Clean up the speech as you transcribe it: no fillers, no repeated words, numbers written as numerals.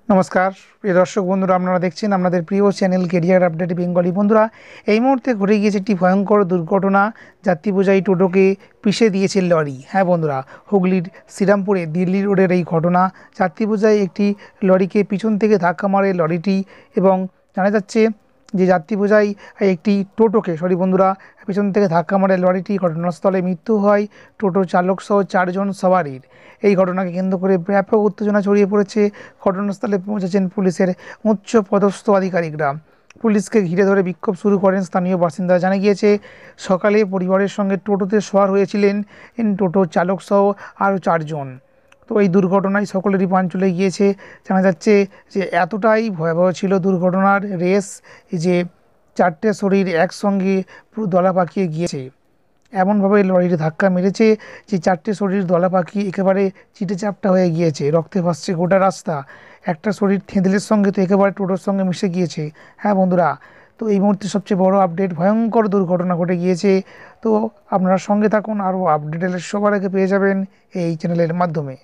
নমস্কার প্রিয় দর্শক বন্ধুরা, আপনারা দেখছেন আপনাদের প্রিয় চ্যানেল কেরিয়ার আপডেট বেঙ্গলি। বন্ধুরা, এই মুহূর্তে ঘটে গিয়েছে একটি ভয়ঙ্কর দুর্ঘটনা। যাত্রী বোঝাই টোটোকে পিষে দিয়েছে লরি। হ্যাঁ বন্ধুরা, হুগলির শ্রীরামপুরে দিল্লি রোডের এই ঘটনা। যাত্রী বোঝাই একটি লরিকে পিছন থেকে ধাক্কা মারে লরিটি, এবং জানা যাচ্ছে যে যাত্রী বোঝাই একটি টোটোকে বন্ধুরা পিছন থেকে ধাক্কা মারে লরিটি। ঘটনাস্থলে মৃত্যু হয় টোটো চালক সহ 4 জন সওয়ারির। এই ঘটনাকে কেন্দ্র করে ব্যাপক উত্তেজনা ছড়িয়ে পড়েছে। ঘটনাস্থলে পৌঁছেছেন পুলিশের উচ্চ পদস্থ আধিকারিকরা। পুলিশকে ঘিরে ধরে বিক্ষোভ শুরু করেন স্থানীয় বাসিন্দারা। জানা গিয়েছে, সকালে পরিবারের সঙ্গে টোটোতে সওয়ার হয়েছিলেন টোটো চালক সহ আরও 4 জন। তো এই দুর্ঘটনায় সকলেরই প্রাণ চলে গিয়েছে। জানা যাচ্ছে যে এতটাই ভয়াবহ ছিল দুর্ঘটনার রেস, যে 4টে শরীর একসঙ্গে পুরো দলা পাকিয়ে গিয়েছে। এমনভাবে লরিটি ধাক্কা মেরেছে যে 4টে শরীর দলা পাকিয়ে একেবারে চিটে চাপটা হয়ে গিয়েছে, রক্তে ভাসছে গোটা রাস্তা। একটা শরীর থেঁতলের সঙ্গে তো একেবারে টোটোর সঙ্গে মিশে গিয়েছে। হ্যাঁ বন্ধুরা, তো এই মুহূর্তে সবচেয়ে বড় আপডেট, ভয়ঙ্কর দুর্ঘটনা ঘটে গিয়েছে। তো আপনারা সঙ্গে থাকুন, আরও আপডেট সবার আগে পেয়ে যাবেন এই চ্যানেলের মাধ্যমে।